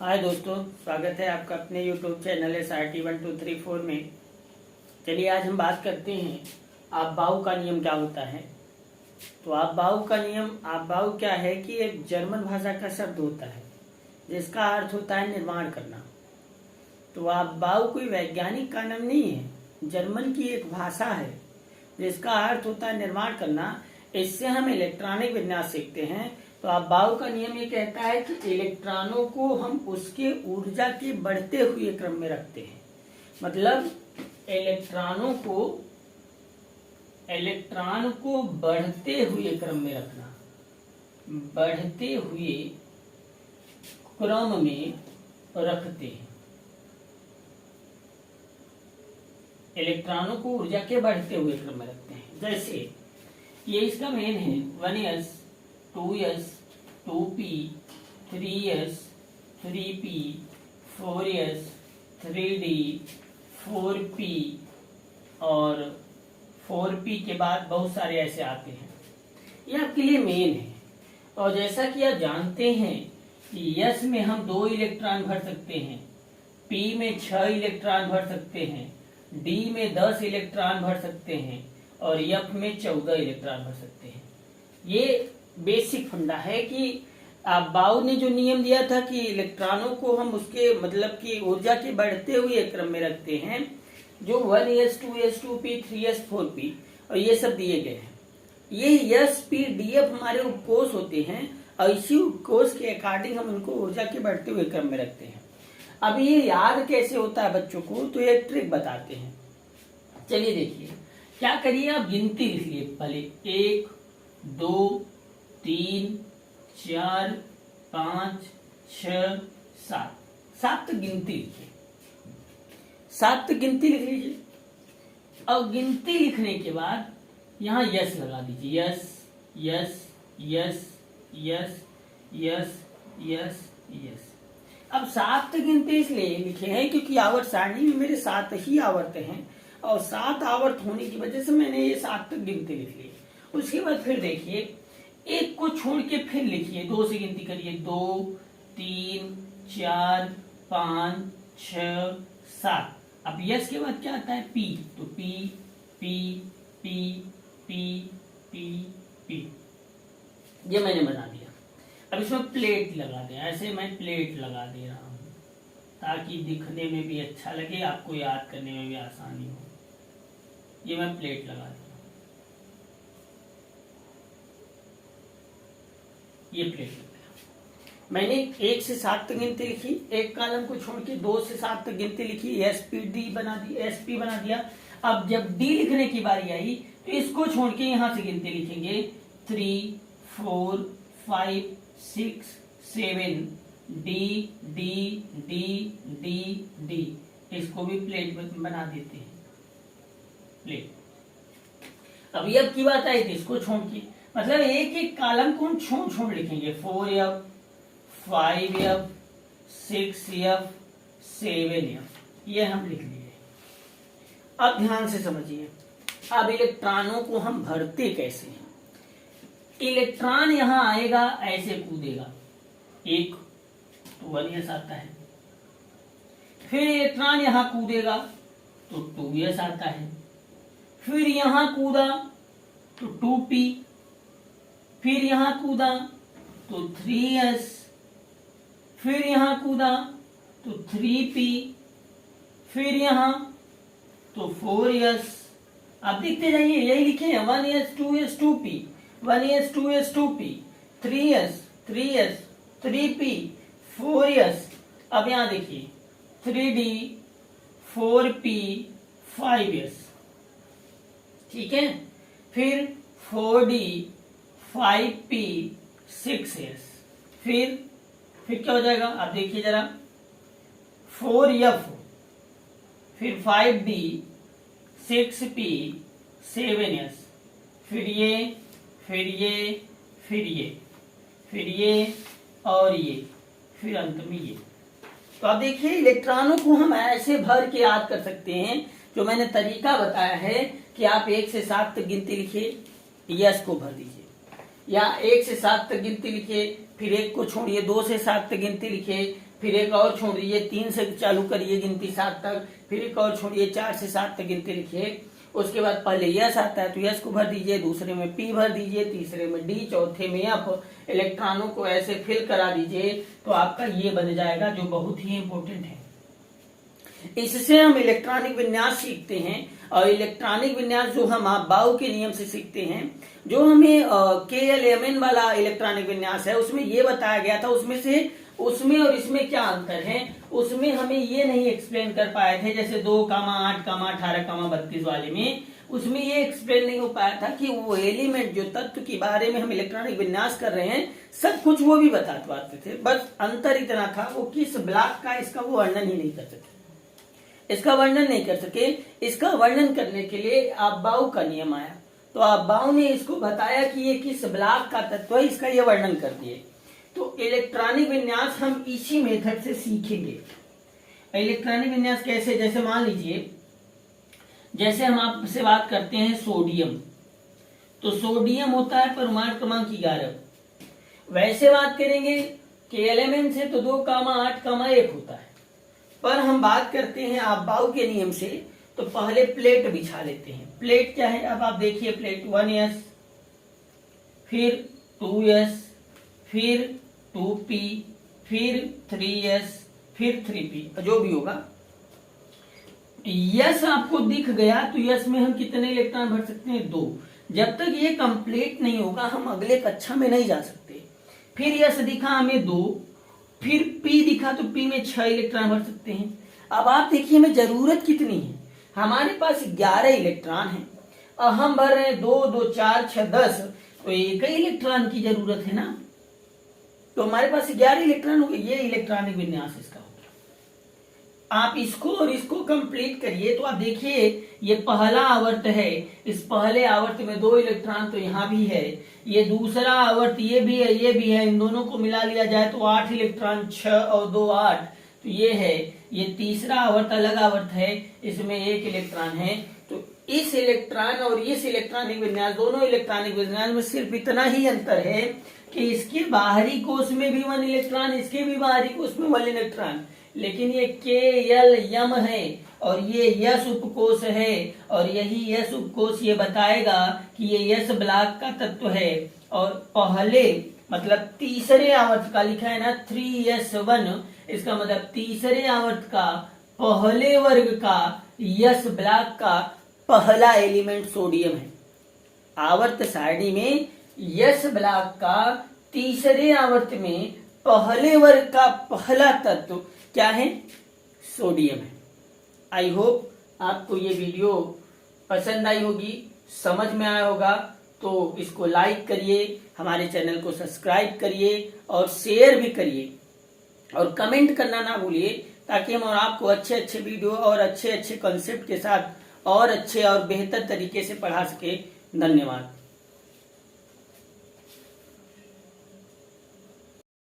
हाय दोस्तों, स्वागत है आपका अपने YouTube चैनल SRT1234 में। चलिए आज हम बात करते हैं आप बाउ का नियम क्या होता है। तो आप बाउ का नियम, आप बाउ क्या है कि एक जर्मन भाषा का शब्द होता है जिसका अर्थ होता है निर्माण करना। तो आप बाउ कोई वैज्ञानिक का नाम नहीं है, जर्मन की एक भाषा है जिसका अर्थ होता है निर्माण करना। इससे हम इलेक्ट्रॉनिक विन्यास सीखते हैं। तो आप बाउ का नियम ये कहता है कि इलेक्ट्रॉनों को हम उसके ऊर्जा के बढ़ते हुए क्रम में रखते हैं। मतलब इलेक्ट्रॉन को बढ़ते हुए क्रम में रखना, बढ़ते हुए क्रम में रखते हैं। इलेक्ट्रॉनों को ऊर्जा के बढ़ते हुए क्रम में रखते हैं। जैसे ये इसका मेन है 1s 2s 2p 3s 3p 4s 3d 4p और 4p के बाद बहुत सारे ऐसे आते हैं। ये आपके लिए मेन है। और जैसा कि आप जानते हैं कि s में हम 2 इलेक्ट्रॉन भर सकते हैं, p में 6 इलेक्ट्रॉन भर सकते हैं, d में 10 इलेक्ट्रॉन भर सकते हैं और f में 14 इलेक्ट्रॉन भर सकते हैं। ये बेसिक फंडा है कि बाउ ने जो नियम दिया था कि इलेक्ट्रॉनों को हम उसके मतलब कि ऊर्जा के बढ़ते हुए क्रम में रखते हैं, जो 1s 2s 2p 3s 4p और ये सब दिए गए हैं। ये s p d f हमारे उपकोष होते हैं और इसी उपकोष के अकॉर्डिंग हम उनको ऊर्जा के बढ़ते हुए क्रम में रखते हैं। अब ये याद कैसे होता है बच्चों को, तो एक ट्रिक बताते हैं। चलिए देखिए, क्या करिए आप गिनती लिख लिए पहले 1 2 3 4 5 6 7 7 तक गिनती लिखिए। 7 तक गिनती लिख लीजिए। अब गिनती लिखने के बाद यहाँ यस लगा दीजिए। Yes yes yes yes yes yes yes. अब 7 तक गिनती इसलिए लिखे हैं क्योंकि आवर्त सारणी में मेरे 7 ही आवर्त हैं और 7 आवर्त होने की वजह से मैंने ये 7 तक गिनती लिख ली। उसके बाद फिर देखिए, एक को छोड़ के फिर लिखिए, 2 से गिनती करिए। 2 3 4 5 6 7। अब यस के बाद क्या आता है पी, तो P P P P P P, ये मैंने बना दिया। अब इसमें प्लेट लगा दें, ऐसे मैं प्लेट लगा दे रहा हूं ताकि दिखने में भी अच्छा लगे, आपको याद करने में भी आसानी हो। ये मैं प्लेट लगा दूंगा। ये प्लेट लग गया। मैंने 1 से 7 तक गिनती लिखी, एक कॉलम को छोड़ के 2 से 7 तक गिनती लिखी, एसपीडी बना दी, एसपी बना दिया। अब जब डी लिखने की बारी आई तो इसको छोड़ के यहां से गिनती लिखेंगे 3 4 5 6 7 D D D D D. इसको भी प्लेट बना देते हैं, प्लेट। अभी अब की बात आई थी इसको छोड़ के, मतलब एक एक कॉलम को हम छोड़ छोड़ लिखेंगे। 4f 5f 6f 7f, ये हम लिख लिए। अब ध्यान से समझिए, अब इलेक्ट्रॉनों को हम भरते कैसे हैं। इलेक्ट्रॉन यहां आएगा, ऐसे कूदेगा, एक तो 1s आता है। फिर इलेक्ट्रॉन यहां कूदेगा तो 2s आता है। फिर यहां कूदा तो 2p, फिर यहां कूदा तो 3s, फिर यहां कूदा तो 3p, फिर यहां तो 4s। अब देखते जाइए, यही लिखे हैं 1s 2s 2p 1s 2s 2p 3s 3s 3p 4s। अब यहां देखिए 3d 4p 5s, ठीक है। फिर 4d 5p 6s, फिर क्या हो जाएगा आप देखिए जरा, 4f, फिर 5d 6p 7s, फिर ये फिर ये फिर ये फिर ये और ये, फिर अंत में ये। तो आप देखिए इलेक्ट्रॉनों को हम ऐसे भर के याद कर सकते हैं। जो मैंने तरीका बताया है कि आप 1 से 7 तक गिनती लिखिए, यस को भर दीजिए, या 1 से 7 तक गिनती लिखिए, फिर 1 को छोड़िए, 2 से 7 तक गिनती लिखिए, फिर एक और छोड़ दीजिए, 3 से चालू करिए गिनती 7 तक, फिर एक और छोड़िए 4 से 7 तक गिनती लिखिए। उसके बाद पहले यस आता है तो यस को भर दीजिए, दूसरे में पी भर दीजिए, तीसरे में डी, चौथे में एफ। इलेक्ट्रॉनों को ऐसे फिल करा दीजिए तो आपका ये बन जाएगा, जो बहुत ही इंपॉर्टेंट है। इससे हम इलेक्ट्रॉनिक विन्यास सीखते हैं, और इलेक्ट्रॉनिक विन्यास जो हम बाउ के नियम से सीखते हैं, जो हमें KLMN वाला इलेक्ट्रॉनिक विन्यास है उसमें ये बताया गया था, उसमें और इसमें क्या अंतर है, उसमें हमें ये नहीं एक्सप्लेन कर पाए थे, जैसे 2, 8, 18, 32 वाले में उसमें ये एक्सप्लेन नहीं हो पाया था कि वो एलिमेंट जो तत्व के बारे में हम इलेक्ट्रॉनिक विन्यास कर रहे हैं सब कुछ वो भी बता पाते थे, बस अंतर इतना था वो किस ब्लॉक का, इसका वो वर्णन ही नहीं कर सके, इसका वर्णन नहीं कर सके। इसका वर्णन करने के लिए अबाउ का नियम आया, तो अबाउ ने इसको बताया कि ये किस ब्लॉक का तत्व है, इसका ये वर्णन कर दिए। तो इलेक्ट्रॉनिक विन्यास हम इसी मेथड से सीखेंगे। इलेक्ट्रॉनिक विन्यास कैसे, जैसे मान लीजिए जैसे हम आपसे बात करते हैं सोडियम, तो सोडियम होता है परमाणु क्रमांक 11। वैसे बात करेंगे KLMN से तो 2, 8, 1 होता है, पर हम बात करते हैं अबाउ के नियम से तो पहले प्लेट बिछा लेते हैं। प्लेट क्या है, अब आप देखिए, प्लेट 1s, फिर 2s, फिर 2p, फिर 3s, फिर 3p, जो भी होगा। यस आपको दिख गया तो यस में हम कितने इलेक्ट्रॉन भर सकते हैं, 2। जब तक ये कंप्लीट नहीं होगा हम अगले कक्षा में नहीं जा सकते। फिर यस दिखा हमें 2, फिर पी दिखा तो पी में 6 इलेक्ट्रॉन भर सकते हैं। अब आप देखिए हमें जरूरत कितनी है, हमारे पास 11 इलेक्ट्रॉन है और हम भर रहे हैं 2, 2, 4, 6, 10, तो एक ही इलेक्ट्रॉन की जरूरत है ना, तो हमारे पास 11 इलेक्ट्रॉन हो गए। ये इलेक्ट्रॉनिक विन्यास इसका हो गया। आप इसको और इसको कंप्लीट करिए तो आप देखिए ये पहला आवर्त है, इस पहले आवर्त में 2 इलेक्ट्रॉन तो यहाँ भी है, ये दूसरा आवर्त ये भी है, ये भी है, इन दोनों को मिला लिया जाए तो 8 इलेक्ट्रॉन, 6 और 2 8, तो ये है। ये तीसरा आवर्त अलग आवर्त है, इसमें 1 इलेक्ट्रॉन है। तो इस इलेक्ट्रॉन और इस इलेक्ट्रॉनिक विन्यास, दोनों इलेक्ट्रॉनिक विन्यास में सिर्फ इतना ही अंतर है कि इसके बाहरी कोष में भी 1 इलेक्ट्रॉन, इसके भी बाहरी कोष में 1 इलेक्ट्रॉन, लेकिन ये KLM है और ये यस उपकोष है, और यही यस उपकोष ये बताएगा कि ये यस ब्लॉक का तत्व है। और पहले मतलब तीसरे आवर्त का लिखा है ना 3s1, इसका मतलब तीसरे आवर्त का पहले वर्ग का यस ब्लॉक का पहला एलिमेंट सोडियम है। आवर्त सारणी में यस ब्लॉक का तीसरे आवर्त में पहले वर्ग का पहला तत्व क्या है, सोडियम है। आई होप आपको ये वीडियो पसंद आई होगी, समझ में आया होगा, तो इसको लाइक करिए, हमारे चैनल को सब्सक्राइब करिए और शेयर भी करिए, और कमेंट करना ना भूलिए, ताकि हम और आपको अच्छे अच्छे वीडियो और अच्छे अच्छे कॉन्सेप्ट के साथ और अच्छे और बेहतर तरीके से पढ़ा सके। धन्यवाद।